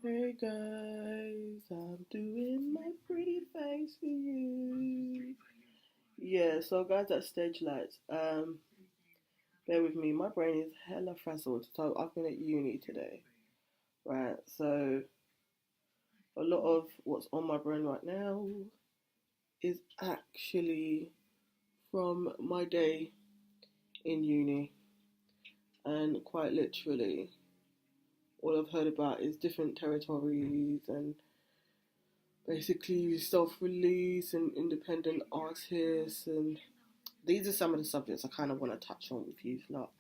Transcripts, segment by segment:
Hey guys, I'm doing my pretty face for you. Yeah, so guys at stage lights, bear with me, my brain is hella frazzled. So I've been at uni today, right? So a lot of what's on my brain right now is actually from my day in uni, and quite literally, all I've heard about is different territories and basically self-release and independent artists, and these are some of the subjects I kind of want to touch on with you lot.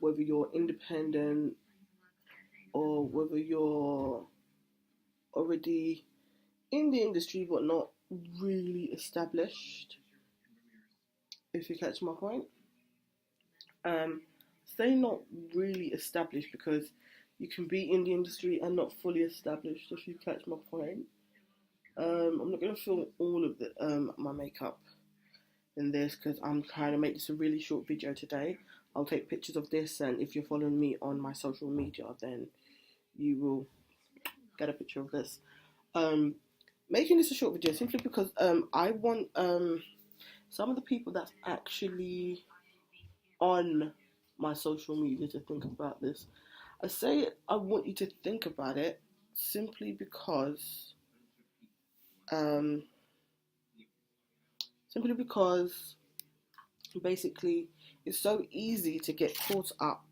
Whether you're independent or whether you're already in the industry but not really established, if you catch my point. um Say not really established because you can be in the industry and not fully established, if you catch my point. I'm not going to film all of my makeup in this because I'm trying to make this a really short video today. I'll take pictures of this, and if you're following me on my social media, then you will get a picture of this. Um, Making this a short video simply because I want some of the people that's actually on my social media to think about this. I say I want you to think about it simply because um, simply because basically it's so easy to get caught up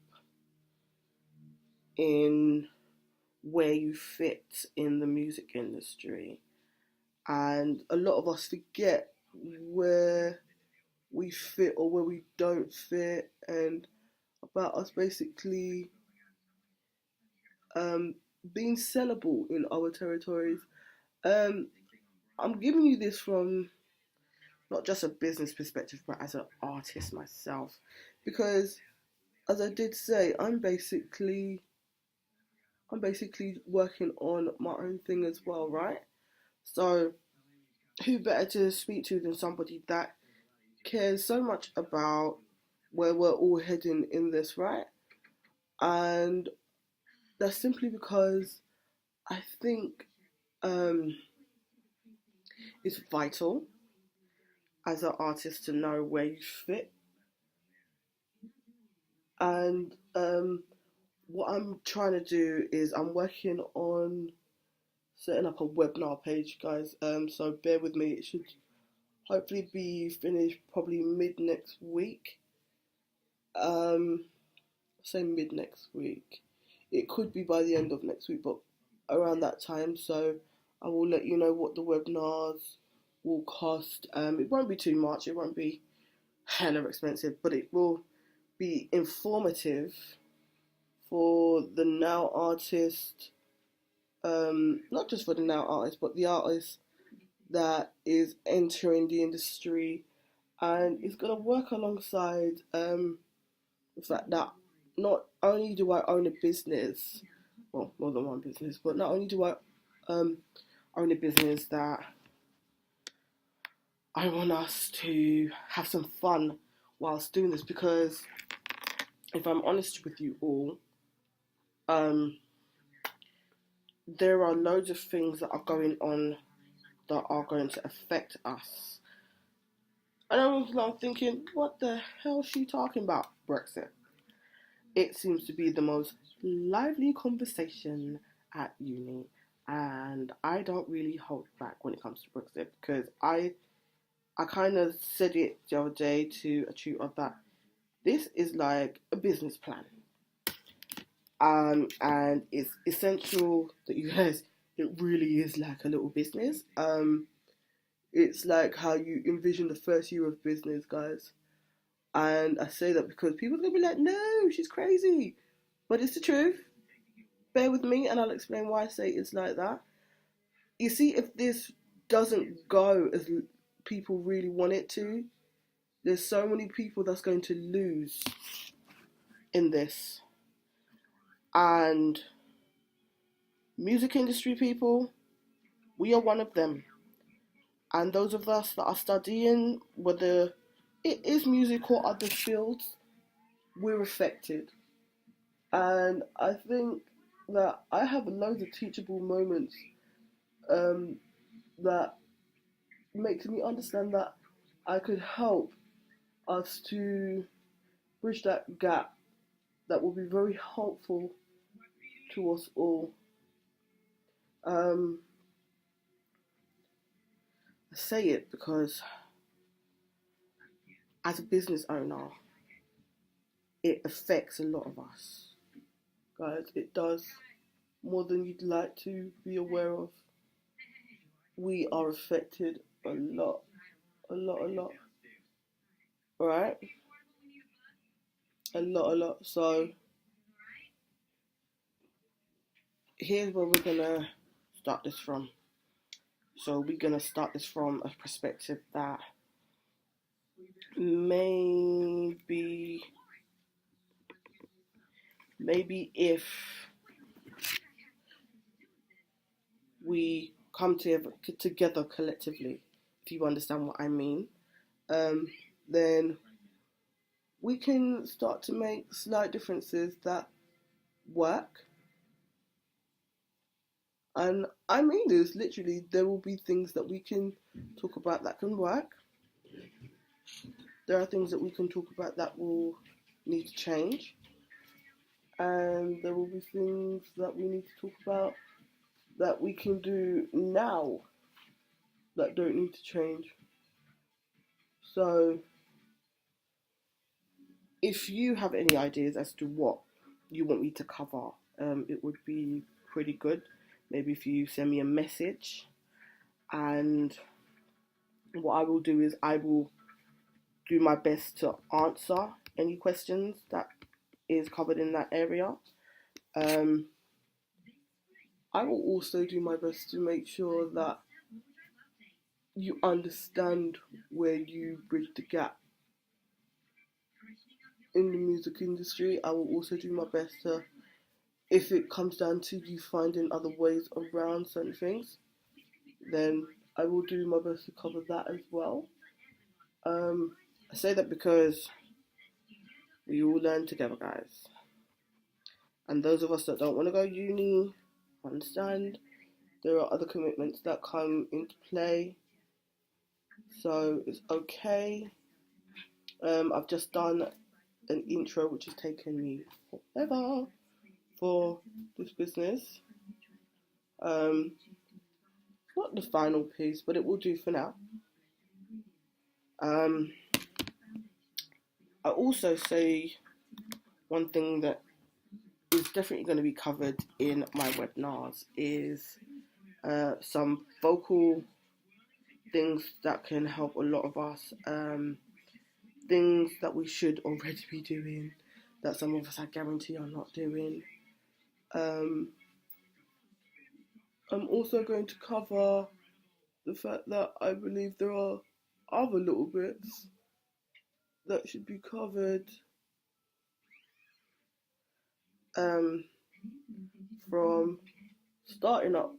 in where you fit in the music industry, and a lot of us forget where we fit or where we don't fit, and about us basically um, being sellable in our territories. um, I'm giving you this from not just a business perspective but as an artist myself, because as I did say, I'm basically working on my own thing as well, right? So, who better to speak to than somebody that cares so much about where we're all heading in this, right? And that's simply because I think um, it's vital as an artist to know where you fit. And what I'm trying to do is I'm working on setting up a webinar page, guys. So bear with me. It should hopefully be finished probably mid next week. Say mid next week. It could be by the end of next week, but around that time. So I will let you know what the webinars will cost. It won't be too much. It won't be hella expensive, but it will be informative for the now artist. Not just for the now artist, but the artist that is entering the industry, and it's gonna work alongside the fact that not only do I own a business, well, more than one business, but not only do I um, own a business, that I want us to have some fun whilst doing this, because if I'm honest with you all, um, there are loads of things that are going on that are going to affect us. And I'm thinking, what the hell is she talking about? Brexit. It seems to be the most lively conversation at uni, and I don't really hold back when it comes to Brexit, because I kind of said it the other day to a tutor that this is like a business plan, and it's essential that you guys, it really is like a little business. It's like how you envision the first year of business, guys. And I say that because people are gonna be like, no, she's crazy. But it's the truth. Bear with me and I'll explain why I say it's like that. You see, if this doesn't go as people really want it to, there's so many people that's going to lose in this. And music industry people, we are one of them. And those of us that are studying, whether it is music or other fields, we're affected. And I think that I have loads of teachable moments um, that makes me understand that I could help us to bridge that gap that will be very helpful to us all. Um, I say it because as a business owner, it affects a lot of us. Guys, it does more than you'd like to be aware of. We are affected a lot, a lot, a lot. Right? A lot, a lot. So here's where we're gonna start this from. So we're gonna start this from a perspective that maybe if we come together collectively, if you understand what I mean, then we can start to make slight differences that work. And I mean this literally, there will be things that we can talk about that can work. There are things that we can talk about that will need to change. And there will be things that we need to talk about that we can do now that don't need to change. So if you have any ideas as to what you want me to cover, it would be pretty good. Maybe if you send me a message, and what I will do is I will do my best to answer any questions that is covered in that area. I will also do my best to make sure that you understand where you bridge the gap in the music industry. I will also do my best to, if it comes down to you finding other ways around certain things, then I will do my best to cover that as well. I say that because we all learn together, guys. And those of us that don't want to go uni, understand there are other commitments that come into play. So it's okay. I've just done an intro which has taken me forever for this business. Not the final piece, but it will do for now. I also say one thing that is definitely going to be covered in my webinars is some vocal things that can help a lot of us, things that we should already be doing that some of us I guarantee are not doing. I'm also going to cover the fact that I believe there are other little bits that should be covered, from starting up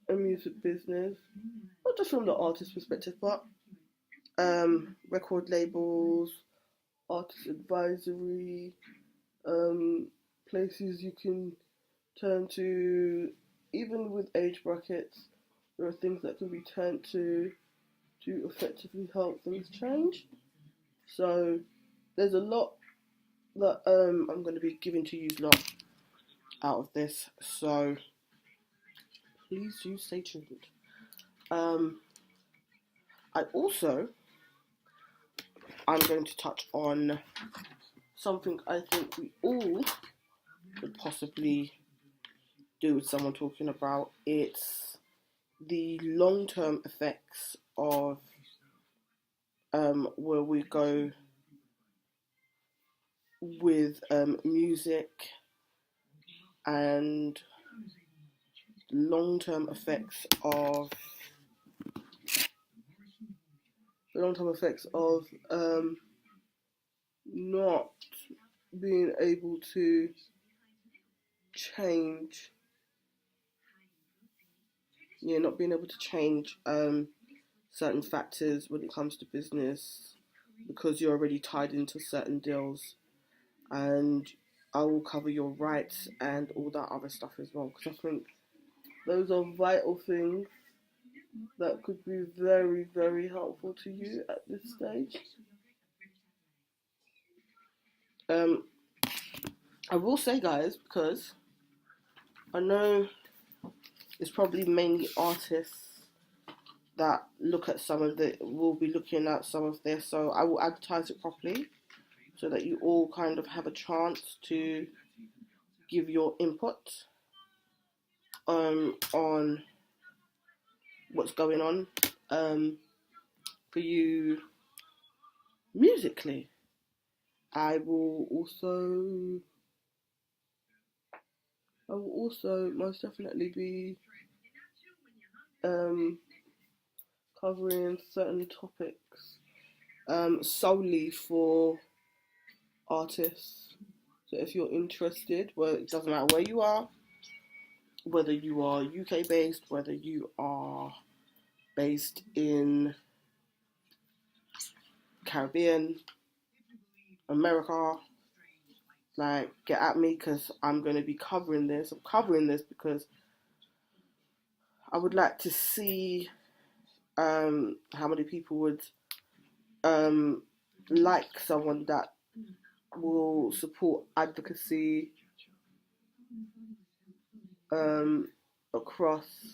a music business, not just from the artist perspective, but record labels, artist advisory, places you can turn to, even with age brackets. There are things that can be turned to effectively help things change. So there's a lot that I'm going to be giving to you lot out of this. So please do stay tuned. I'm going to touch on something I think we all could possibly do with someone talking about. It's the long-term effects of where we go with music, and long-term effects of not being able to change. Not being able to change certain factors when it comes to business because you're already tied into certain deals, and I will cover your rights and all that other stuff as well, because I think those are vital things that could be very, very helpful to you at this stage. Um, I will say, guys, because I know it's probably mainly artists that look at some of the, will be looking at some of this, so I will advertise it properly so that you all kind of have a chance to give your input on what's going on for you musically. I will also most definitely be um, covering certain topics solely for artists. So if you're interested, well, it doesn't matter where you are, whether you are UK based, whether you are based in Caribbean, America, like get at me, because I'm going to be covering this. I'm covering this because I would like to see how many people would like someone that will support advocacy um, across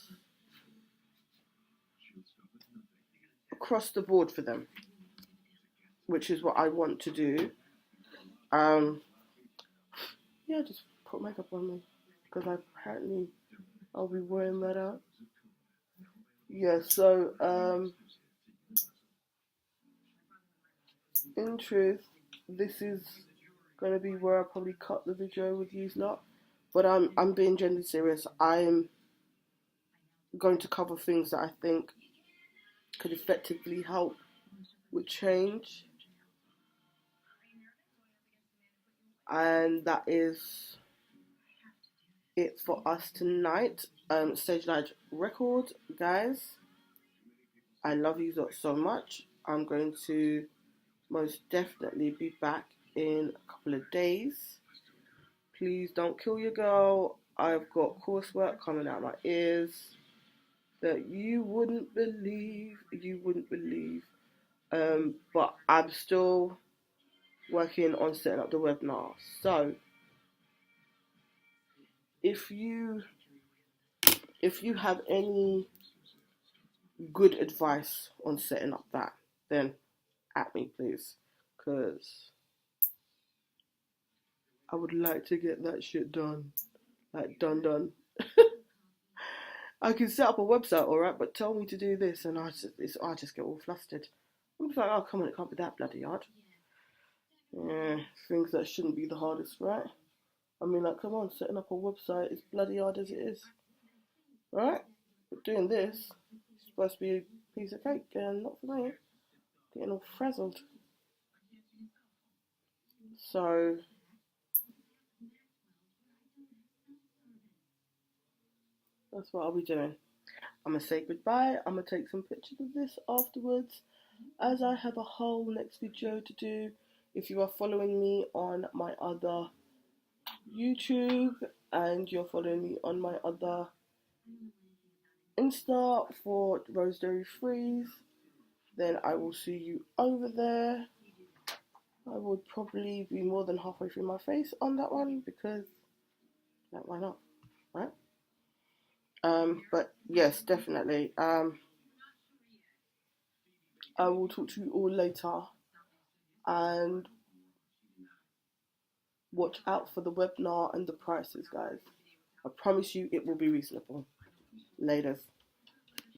the board for them, which is what I want to do. Yeah, just put makeup on me because I'll be wearing that out. Yeah, so in truth, this is gonna be where I probably cut the video with you lot. But I'm being genuinely serious. I'm going to cover things that I think could effectively help with change, and that is it for us tonight. Stage Light Record, guys. I love you so much. I'm going to most definitely be back in a couple of days. Please don't kill your girl. I've got coursework coming out my ears that you wouldn't believe. But I'm still working on setting up the webinar. So if you have any good advice on setting up that, then at me please, because I would like to get that shit done, like done. I can set up a website, alright, but tell me to do this, and I just get all flustered. I'm just like, oh come on, it can't be that bloody hard. Yeah, things that shouldn't be the hardest, right? I mean, like, come on, setting up a website is bloody hard as it is, right? But doing this is supposed to be a piece of cake, and not for me. Getting all frazzled. So that's what I'll be doing. I'm gonna say goodbye. I'm gonna take some pictures of this afterwards, as I have a whole next video to do. If you are following me on my other YouTube and you're following me on my other Insta for Rosemary Freeze, then I will see you over there. I would probably be more than halfway through my face on that one because, like, why not, right? But yes, definitely. I will talk to you all later, and watch out for the webinar and the prices, guys. I promise you it will be reasonable. Laters.